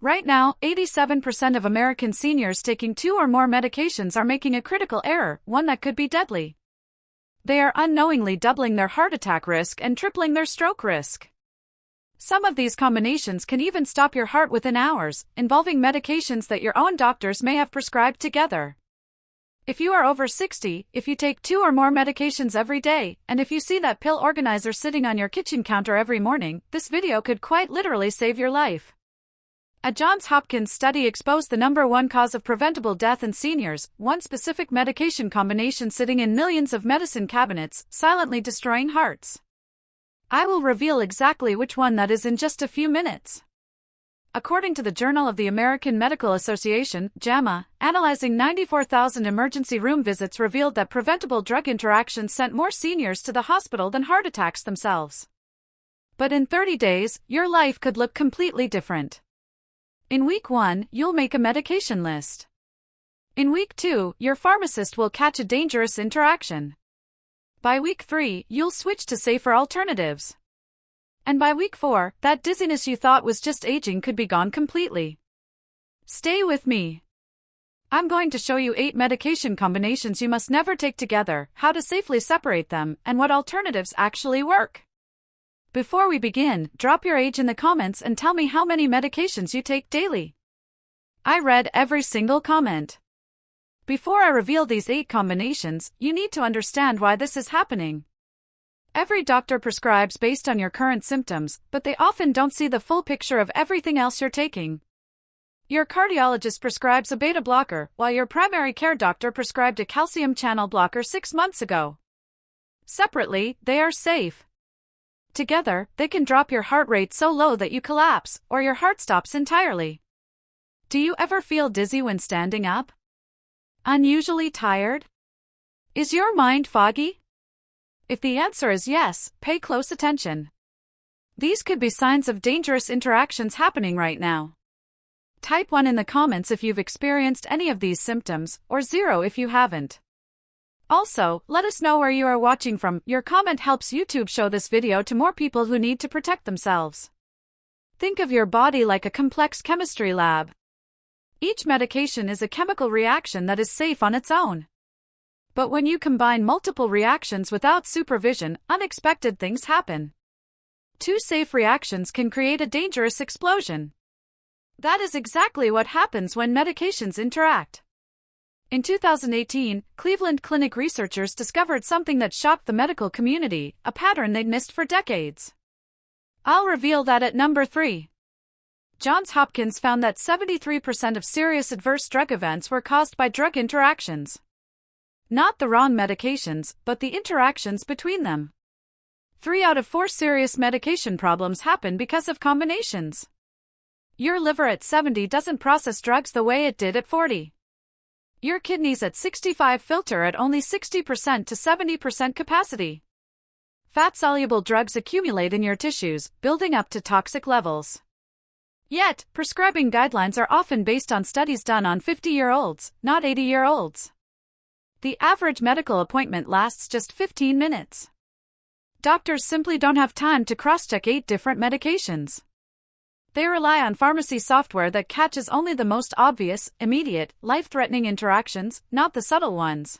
Right now, 87% of American seniors taking 2 or more medications are making a critical error, one that could be deadly. They are unknowingly doubling their heart attack risk and tripling their stroke risk. Some of these combinations can even stop your heart within hours, involving medications that your own doctors may have prescribed together. If you are over 60, if you take 2 or more medications every day, and if you see that pill organizer sitting on your kitchen counter every morning, this video could quite literally save your life. A Johns Hopkins study exposed the #1 cause of preventable death in seniors, one specific medication combination sitting in millions of medicine cabinets, silently destroying hearts. I will reveal exactly which one that is in just a few minutes. According to the Journal of the American Medical Association, JAMA, analyzing 94,000 emergency room visits revealed that preventable drug interactions sent more seniors to the hospital than heart attacks themselves. But in 30 days, your life could look completely different. In week 1, you'll make a medication list. In week 2, your pharmacist will catch a dangerous interaction. By week 3, you'll switch to safer alternatives. And by week 4, that dizziness you thought was just aging could be gone completely. Stay with me. I'm going to show you 8 medication combinations you must never take together, how to safely separate them, and what alternatives actually work. Before we begin, drop your age in the comments and tell me how many medications you take daily. I read every single comment. Before I reveal these 8 combinations, you need to understand why this is happening. Every doctor prescribes based on your current symptoms, but they often don't see the full picture of everything else you're taking. Your cardiologist prescribes a beta blocker, while your primary care doctor prescribed a calcium channel blocker 6 months ago. Separately, they are safe. Together, they can drop your heart rate so low that you collapse, or your heart stops entirely. Do you ever feel dizzy when standing up? Unusually tired? Is your mind foggy? If the answer is yes, pay close attention. These could be signs of dangerous interactions happening right now. Type 1 in the comments if you've experienced any of these symptoms, or 0 if you haven't. Also, let us know where you are watching from. Your comment helps YouTube show this video to more people who need to protect themselves. Think of your body like a complex chemistry lab. Each medication is a chemical reaction that is safe on its own. But when you combine multiple reactions without supervision, unexpected things happen. 2 safe reactions can create a dangerous explosion. That is exactly what happens when medications interact. In 2018, Cleveland Clinic researchers discovered something that shocked the medical community, a pattern they'd missed for decades. I'll reveal that at number 3. Johns Hopkins found that 73% of serious adverse drug events were caused by drug interactions. Not the wrong medications, but the interactions between them. 3 out of 4 serious medication problems happen because of combinations. Your liver at 70 doesn't process drugs the way it did at 40. Your kidneys at 65 filter at only 60% to 70% capacity. Fat-soluble drugs accumulate in your tissues, building up to toxic levels. Yet, prescribing guidelines are often based on studies done on 50-year-olds, not 80-year-olds. The average medical appointment lasts just 15 minutes. Doctors simply don't have time to cross-check 8 different medications. They rely on pharmacy software that catches only the most obvious, immediate, life-threatening interactions, not the subtle ones.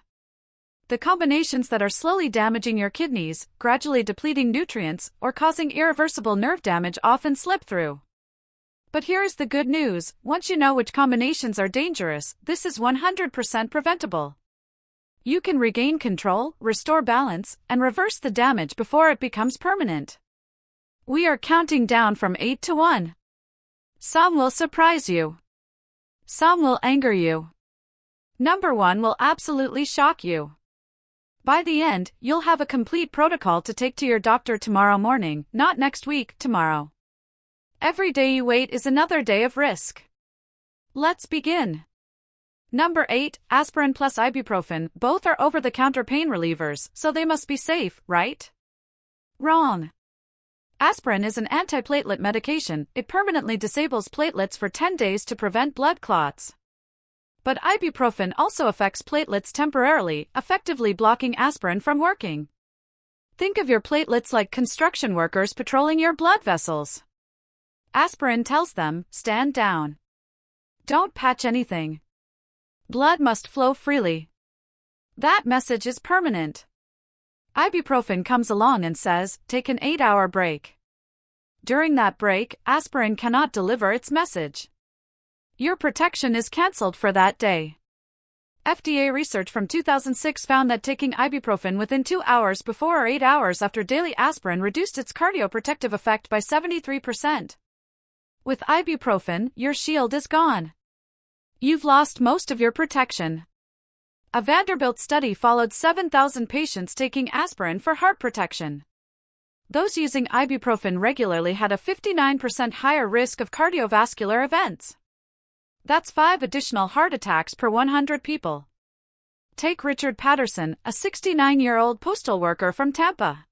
The combinations that are slowly damaging your kidneys, gradually depleting nutrients, or causing irreversible nerve damage often slip through. But here's the good news: once you know which combinations are dangerous, this is 100% preventable. You can regain control, restore balance, and reverse the damage before it becomes permanent. We are counting down from 8 to 1. Some will surprise you. Some will anger you. Number 1 will absolutely shock you. By the end, you'll have a complete protocol to take to your doctor tomorrow morning, not next week, tomorrow. Every day you wait is another day of risk. Let's begin. Number 8, aspirin plus ibuprofen. Both are over-the-counter pain relievers, so they must be safe, right? Wrong. Aspirin is an antiplatelet medication. It permanently disables platelets for 10 days to prevent blood clots. But ibuprofen also affects platelets temporarily, effectively blocking aspirin from working. Think of your platelets like construction workers patrolling your blood vessels. Aspirin tells them, stand down. Don't patch anything. Blood must flow freely. That message is permanent. Ibuprofen comes along and says, take an 8-hour break. During that break, aspirin cannot deliver its message. Your protection is cancelled for that day. FDA research from 2006 found that taking ibuprofen within 2 hours before or 8 hours after daily aspirin reduced its cardioprotective effect by 73%. With ibuprofen, your shield is gone. You've lost most of your protection. A Vanderbilt study followed 7,000 patients taking aspirin for heart protection. Those using ibuprofen regularly had a 59% higher risk of cardiovascular events. That's 5 additional heart attacks per 100 people. Take Richard Patterson, a 69-year-old postal worker from Tampa.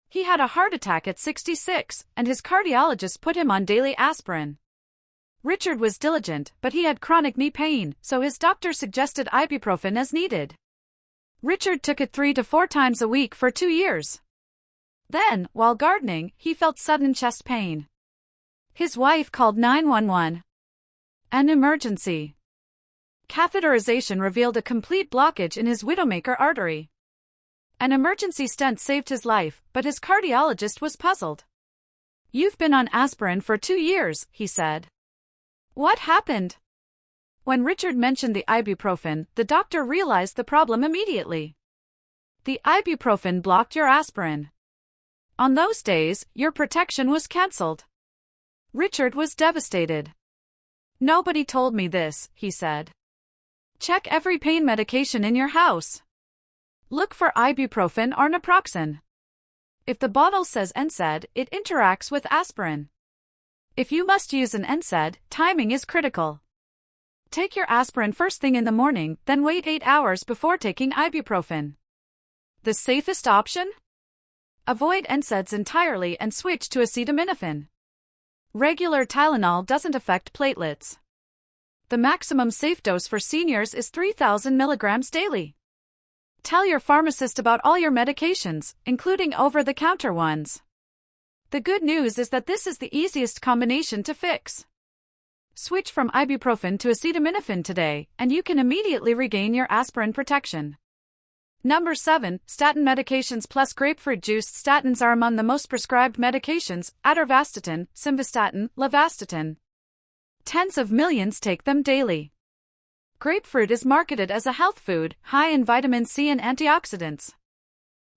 He had a heart attack at 66, and his cardiologist put him on daily aspirin. Richard was diligent, but he had chronic knee pain, so his doctor suggested ibuprofen as needed. Richard took it 3 to 4 times a week for 2 years. Then, while gardening, he felt sudden chest pain. His wife called 911. An emergency. Catheterization revealed a complete blockage in his widowmaker artery. An emergency stent saved his life, but his cardiologist was puzzled. You've been on aspirin for 2 years, he said. What happened? When Richard mentioned the ibuprofen, the doctor realized the problem immediately. The ibuprofen blocked your aspirin. On those days, your protection was cancelled. Richard was devastated. Nobody told me this, he said. Check every pain medication in your house. Look for ibuprofen or naproxen. If the bottle says NSAID, it interacts with aspirin. If you must use an NSAID, timing is critical. Take your aspirin first thing in the morning, then wait 8 hours before taking ibuprofen. The safest option? Avoid NSAIDs entirely and switch to acetaminophen. Regular Tylenol doesn't affect platelets. The maximum safe dose for seniors is 3,000 milligrams daily. Tell your pharmacist about all your medications, including over-the-counter ones. The good news is that this is the easiest combination to fix. Switch from ibuprofen to acetaminophen today, and you can immediately regain your aspirin protection. Number 7. Statin medications plus grapefruit juice. Statins are among the most prescribed medications: atorvastatin, simvastatin, levastatin. Tens of millions take them daily. Grapefruit is marketed as a health food, high in vitamin C and antioxidants.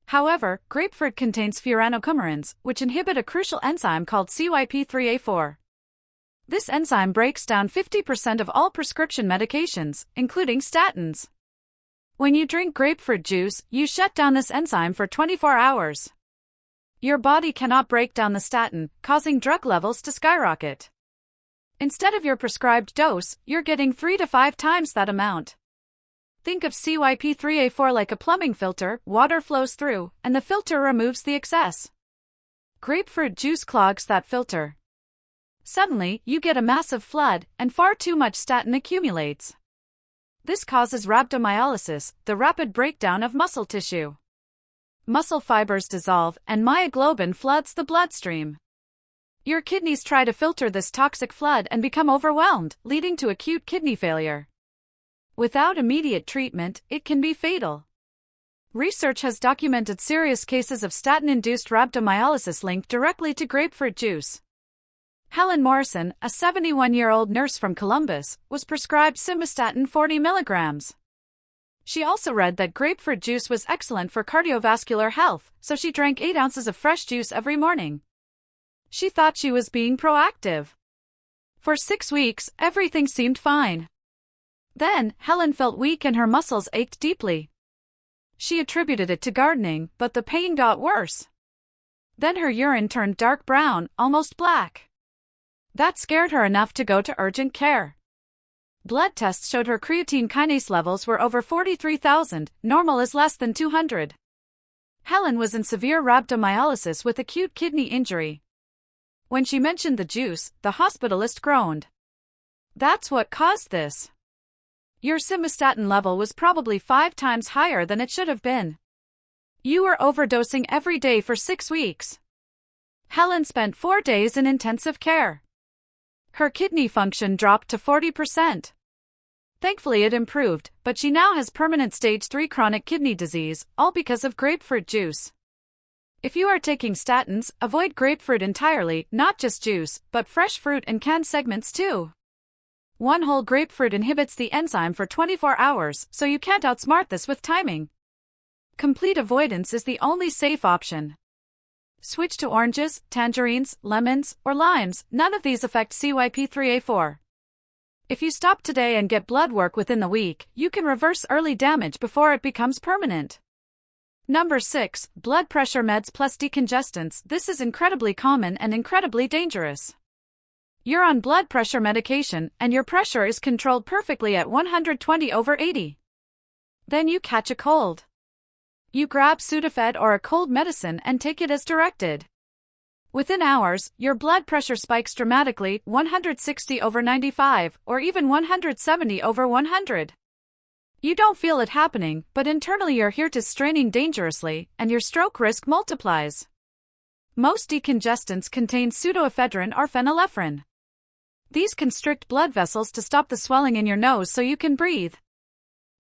However, grapefruit contains furanocoumarins, which inhibit a crucial enzyme called CYP3A4. This enzyme breaks down 50% of all prescription medications, including statins. When you drink grapefruit juice, you shut down this enzyme for 24 hours. Your body cannot break down the statin, causing drug levels to skyrocket. Instead of your prescribed dose, you're getting 3 to 5 times that amount. Think of CYP3A4 like a plumbing filter. Water flows through, and the filter removes the excess. Grapefruit juice clogs that filter. Suddenly, you get a massive flood, and far too much statin accumulates. This causes rhabdomyolysis, the rapid breakdown of muscle tissue. Muscle fibers dissolve, and myoglobin floods the bloodstream. Your kidneys try to filter this toxic flood and become overwhelmed, leading to acute kidney failure. Without immediate treatment, it can be fatal. Research has documented serious cases of statin-induced rhabdomyolysis linked directly to grapefruit juice. Helen Morrison, a 71-year-old nurse from Columbus, was prescribed simvastatin 40 milligrams. She also read that grapefruit juice was excellent for cardiovascular health, so she drank 8 ounces of fresh juice every morning. She thought she was being proactive. For 6 weeks, everything seemed fine. Then, Helen felt weak and her muscles ached deeply. She attributed it to gardening, but the pain got worse. Then her urine turned dark brown, almost black. That scared her enough to go to urgent care. Blood tests showed her creatine kinase levels were over 43,000, normal is less than 200. Helen was in severe rhabdomyolysis with acute kidney injury. When she mentioned the juice, the hospitalist groaned. That's what caused this. Your simvastatin level was probably 5 times higher than it should have been. You were overdosing every day for 6 weeks. Helen spent 4 days in intensive care. Her kidney function dropped to 40%. Thankfully it improved, but she now has permanent stage 3 chronic kidney disease, all because of grapefruit juice. If you are taking statins, avoid grapefruit entirely, not just juice, but fresh fruit and canned segments too. One whole grapefruit inhibits the enzyme for 24 hours, so you can't outsmart this with timing. Complete avoidance is the only safe option. Switch to oranges, tangerines, lemons, or limes. None of these affect CYP3A4. If you stop today and get blood work within the week, you can reverse early damage before it becomes permanent. Number 6. Blood pressure meds plus decongestants. This is incredibly common and incredibly dangerous. You're on blood pressure medication, and your pressure is controlled perfectly at 120/80. Then you catch a cold. You grab Sudafed or a cold medicine and take it as directed. Within hours, your blood pressure spikes dramatically, 160/95, or even 170/100. You don't feel it happening, but internally your heart is straining dangerously, and your stroke risk multiplies. Most decongestants contain pseudoephedrine or phenylephrine. These constrict blood vessels to stop the swelling in your nose so you can breathe.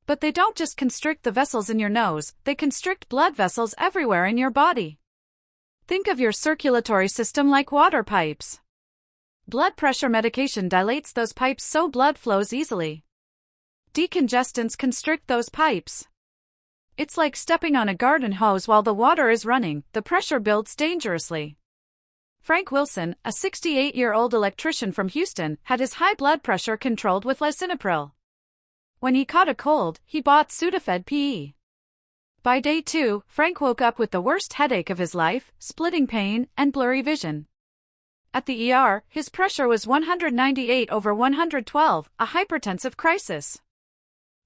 But they don't just constrict the vessels in your nose, they constrict blood vessels everywhere in your body. Think of your circulatory system like water pipes. Blood pressure medication dilates those pipes so blood flows easily. Decongestants constrict those pipes. It's like stepping on a garden hose while the water is running, the pressure builds dangerously. Frank Wilson, a 68-year-old electrician from Houston, had his high blood pressure controlled with lisinopril. When he caught a cold, he bought Sudafed PE. By day 2, Frank woke up with the worst headache of his life, splitting pain, and blurry vision. At the ER, his pressure was 198/112, a hypertensive crisis.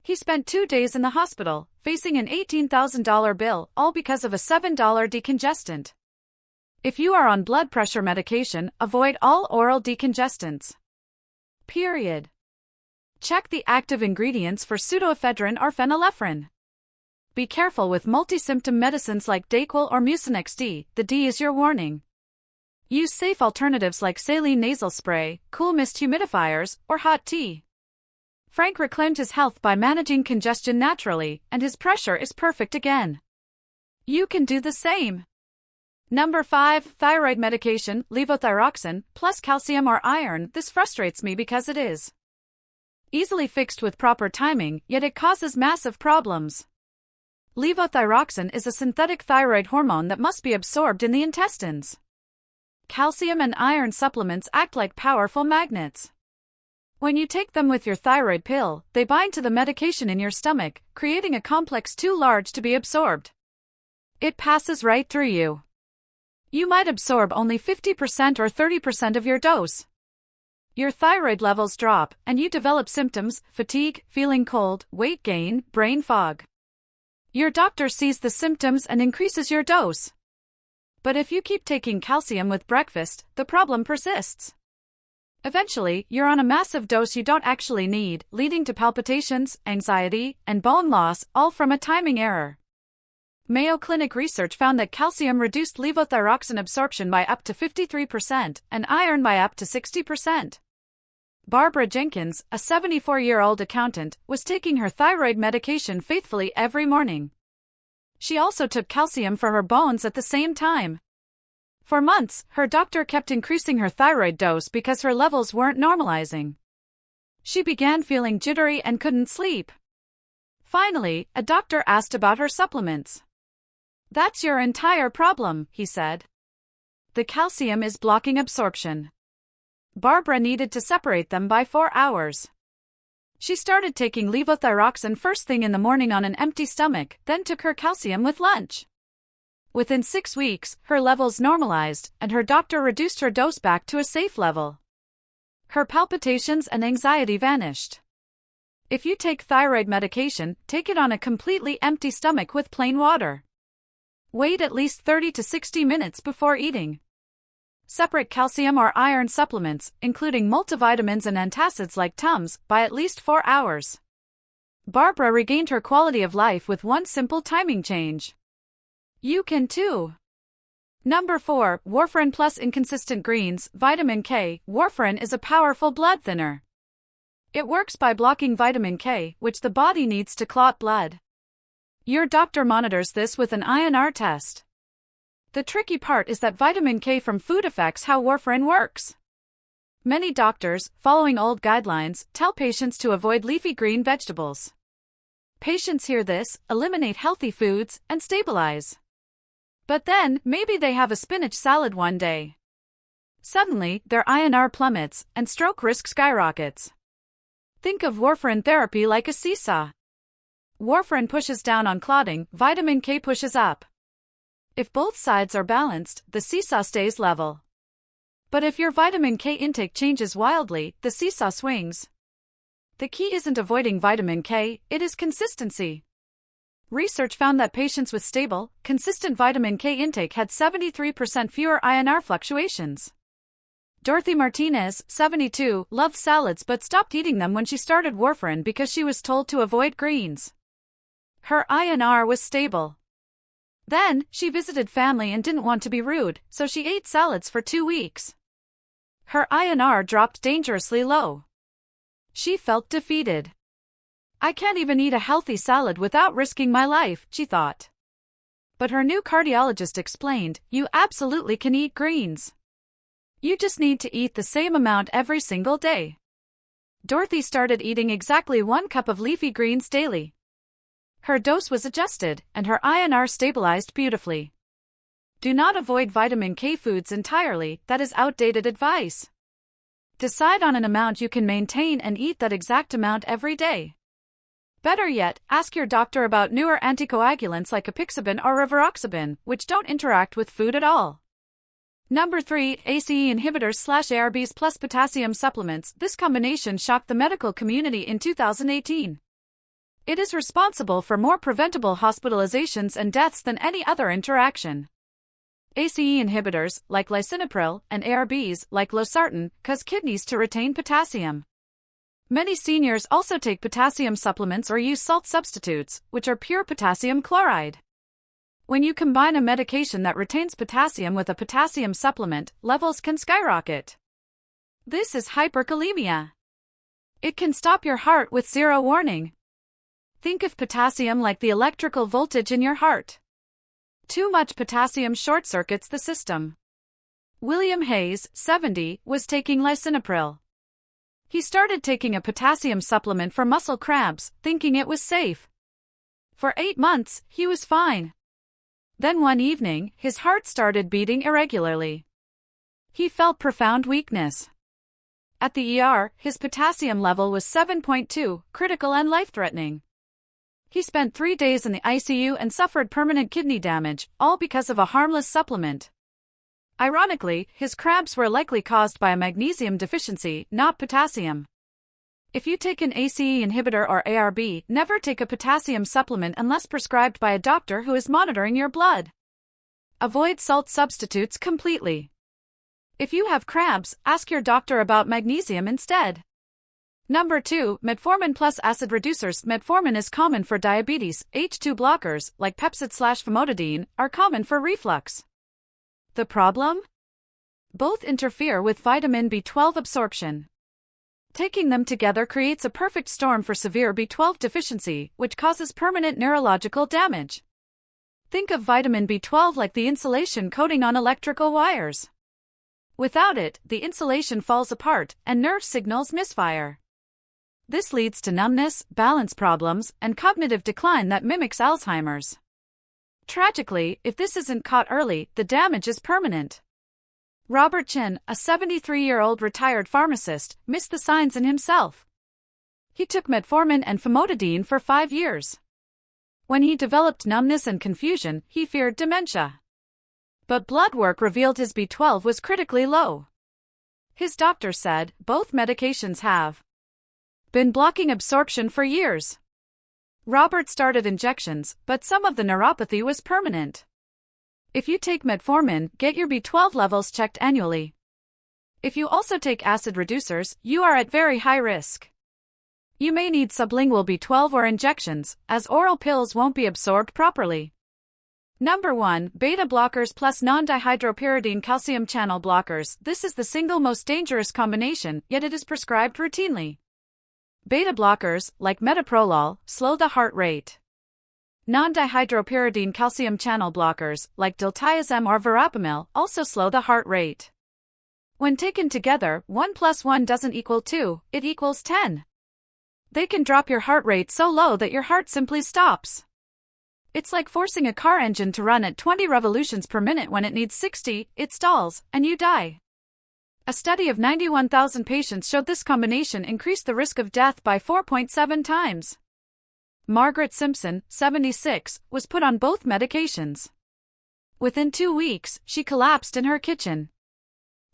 He spent 2 days in the hospital, facing an $18,000 bill, all because of a $7 decongestant. If you are on blood pressure medication, avoid all oral decongestants. Period. Check the active ingredients for pseudoephedrine or phenylephrine. Be careful with multi-symptom medicines like Dayquil or Mucinex D, the D is your warning. Use safe alternatives like saline nasal spray, cool mist humidifiers, or hot tea. Frank reclaimed his health by managing congestion naturally, and his pressure is perfect again. You can do the same. Number 5. Thyroid medication, levothyroxine, plus calcium or iron. This frustrates me because it is easily fixed with proper timing, yet it causes massive problems. Levothyroxine is a synthetic thyroid hormone that must be absorbed in the intestines. Calcium and iron supplements act like powerful magnets. When you take them with your thyroid pill, they bind to the medication in your stomach, creating a complex too large to be absorbed. It passes right through you. You might absorb only 50% or 30% of your dose. Your thyroid levels drop, and you develop symptoms, fatigue, feeling cold, weight gain, brain fog. Your doctor sees the symptoms and increases your dose. But if you keep taking calcium with breakfast, the problem persists. Eventually, you're on a massive dose you don't actually need, leading to palpitations, anxiety, and bone loss, all from a timing error. Mayo Clinic research found that calcium reduced levothyroxine absorption by up to 53% and iron by up to 60%. Barbara Jenkins, a 74-year-old accountant, was taking her thyroid medication faithfully every morning. She also took calcium for her bones at the same time. For months, her doctor kept increasing her thyroid dose because her levels weren't normalizing. She began feeling jittery and couldn't sleep. Finally, a doctor asked about her supplements. "That's your entire problem," he said. "The calcium is blocking absorption." Barbara needed to separate them by 4 hours. She started taking levothyroxine first thing in the morning on an empty stomach, then took her calcium with lunch. Within 6 weeks, her levels normalized, and her doctor reduced her dose back to a safe level. Her palpitations and anxiety vanished. If you take thyroid medication, take it on a completely empty stomach with plain water. Wait at least 30 to 60 minutes before eating. Separate calcium or iron supplements, including multivitamins and antacids like Tums, by at least 4 hours. Barbara regained her quality of life with one simple timing change. You can too. Number 4, warfarin plus inconsistent greens, vitamin K. Warfarin is a powerful blood thinner. It works by blocking vitamin K, which the body needs to clot blood. Your doctor monitors this with an INR test. The tricky part is that vitamin K from food affects how warfarin works. Many doctors, following old guidelines, tell patients to avoid leafy green vegetables. Patients hear this, eliminate healthy foods, and stabilize. But then, maybe they have a spinach salad one day. Suddenly, their INR plummets, and stroke risk skyrockets. Think of warfarin therapy like a seesaw. Warfarin pushes down on clotting, vitamin K pushes up. If both sides are balanced, the seesaw stays level. But if your vitamin K intake changes wildly, the seesaw swings. The key isn't avoiding vitamin K, it is consistency. Research found that patients with stable, consistent vitamin K intake had 73% fewer INR fluctuations. Dorothy Martinez, 72, loved salads but stopped eating them when she started warfarin because she was told to avoid greens. Her INR was stable. Then, she visited family and didn't want to be rude, so she ate salads for 2 weeks. Her INR dropped dangerously low. She felt defeated. I can't even eat a healthy salad without risking my life, she thought. But her new cardiologist explained, you absolutely can eat greens. You just need to eat the same amount every single day. Dorothy started eating exactly 1 cup of leafy greens daily. Her dose was adjusted, and her INR stabilized beautifully. Do not avoid vitamin K foods entirely, that is outdated advice. Decide on an amount you can maintain and eat that exact amount every day. Better yet, ask your doctor about newer anticoagulants like apixaban or rivaroxaban, which don't interact with food at all. Number 3, ACE inhibitors/ARBs plus potassium supplements. This combination shocked the medical community in 2018. It is responsible for more preventable hospitalizations and deaths than any other interaction. ACE inhibitors, like lisinopril, and ARBs, like losartan, cause kidneys to retain potassium. Many seniors also take potassium supplements or use salt substitutes, which are pure potassium chloride. When you combine a medication that retains potassium with a potassium supplement, levels can skyrocket. This is hyperkalemia. It can stop your heart with 0 warning. Think of potassium like the electrical voltage in your heart. Too much potassium short-circuits the system. William Hayes, 70, was taking lisinopril. He started taking a potassium supplement for muscle cramps, thinking it was safe. For 8 months, he was fine. Then one evening, his heart started beating irregularly. He felt profound weakness. At the ER, his potassium level was 7.2, critical and life-threatening. He spent 3 days in the ICU and suffered permanent kidney damage, all because of a harmless supplement. Ironically, his cramps were likely caused by a magnesium deficiency, not potassium. If you take an ACE inhibitor or ARB, never take a potassium supplement unless prescribed by a doctor who is monitoring your blood. Avoid salt substitutes completely. If you have cramps, ask your doctor about magnesium instead. Number 2, metformin plus acid reducers. Metformin is common for diabetes. H2 blockers, like Pepcid/famotidine, are common for reflux. The problem? Both interfere with vitamin B12 absorption. Taking them together creates a perfect storm for severe B12 deficiency, which causes permanent neurological damage. Think of vitamin B12 like the insulation coating on electrical wires. Without it, the insulation falls apart, and nerve signals misfire. This leads to numbness, balance problems, and cognitive decline that mimics Alzheimer's. Tragically, if this isn't caught early, the damage is permanent. Robert Chin, a 73-year-old retired pharmacist, missed the signs in himself. He took metformin and famotidine for 5 years. When he developed numbness and confusion, he feared dementia. But blood work revealed his B12 was critically low. His doctor said, both medications have been blocking absorption for years. Robert started injections, but some of the neuropathy was permanent. If you take metformin, get your B12 levels checked annually. If you also take acid reducers, you are at very high risk. You may need sublingual B12 or injections, as oral pills won't be absorbed properly. Number 1. Beta blockers plus non-dihydropyridine calcium channel blockers. This is the single most dangerous combination, yet it is prescribed routinely. Beta blockers, like metoprolol, slow the heart rate. Non-dihydropyridine calcium channel blockers, like diltiazem or verapamil, also slow the heart rate. When taken together, 1 plus 1 doesn't equal 2, it equals 10. They can drop your heart rate so low that your heart simply stops. It's like forcing a car engine to run at 20 revolutions per minute when it needs 60, it stalls, and you die. A study of 91,000 patients showed this combination increased the risk of death by 4.7 times. Margaret Simpson, 76, was put on both medications. Within 2 weeks, she collapsed in her kitchen.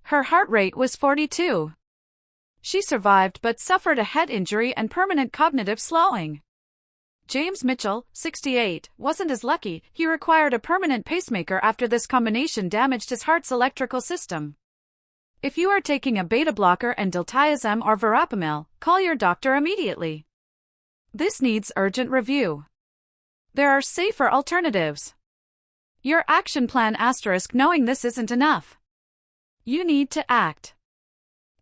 Her heart rate was 42. She survived but suffered a head injury and permanent cognitive slowing. James Mitchell, 68, wasn't as lucky. He required a permanent pacemaker after this combination damaged his heart's electrical system. If you are taking a beta blocker and diltiazem or verapamil, call your doctor immediately. This needs urgent review. There are safer alternatives. Your action plan *, knowing this isn't enough. You need to act.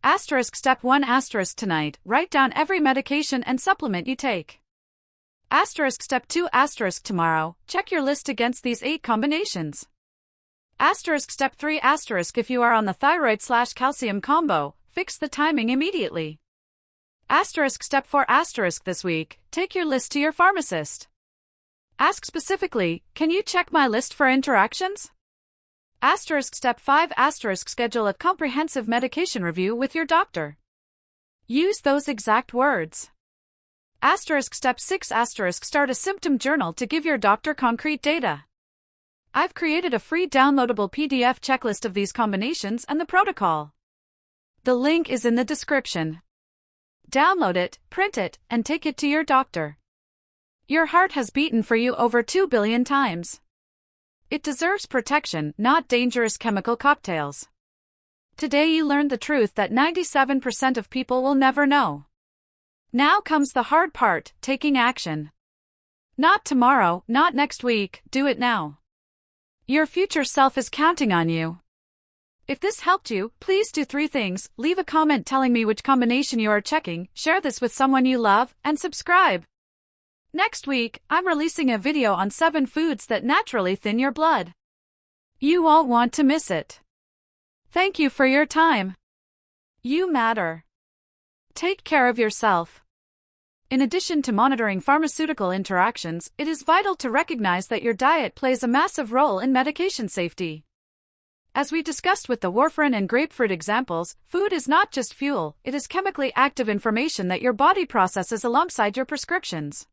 Step 1 * tonight, write down every medication and supplement you take. Step 2 * tomorrow, check your list against these 8 combinations. Step 3 * if you are on the thyroid/calcium combo, fix the timing immediately. Step 4 * this week, take your list to your pharmacist. Ask specifically, can you check my list for interactions? Step 5 * schedule a comprehensive medication review with your doctor. Use those exact words. Step 6 * start a symptom journal to give your doctor concrete data. I've created a free downloadable PDF checklist of these combinations and the protocol. The link is in the description. Download it, print it, and take it to your doctor. Your heart has beaten for you over 2 billion times. It deserves protection, not dangerous chemical cocktails. Today you learned the truth that 97% of people will never know. Now comes the hard part, taking action. Not tomorrow, not next week, do it now. Your future self is counting on you. If this helped you, please do 3 things: leave a comment telling me which combination you are checking, share this with someone you love, and subscribe. Next week, I'm releasing a video on 7 foods that naturally thin your blood. You won't want to miss it. Thank you for your time. You matter. Take care of yourself. In addition to monitoring pharmaceutical interactions, it is vital to recognize that your diet plays a massive role in medication safety. As we discussed with the warfarin and grapefruit examples, food is not just fuel, it is chemically active information that your body processes alongside your prescriptions.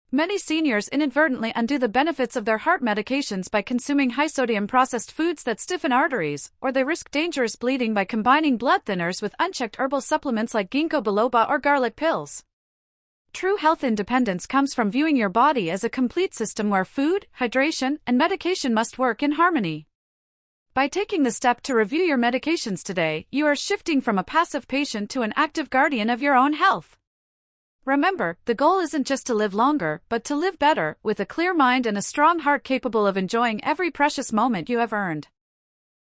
Many seniors inadvertently undo the benefits of their heart medications by consuming high-sodium processed foods that stiffen arteries, or they risk dangerous bleeding by combining blood thinners with unchecked herbal supplements like ginkgo biloba or garlic pills. True health independence comes from viewing your body as a complete system where food, hydration, and medication must work in harmony. By taking the step to review your medications today, you are shifting from a passive patient to an active guardian of your own health. Remember, the goal isn't just to live longer, but to live better, with a clear mind and a strong heart capable of enjoying every precious moment you have earned.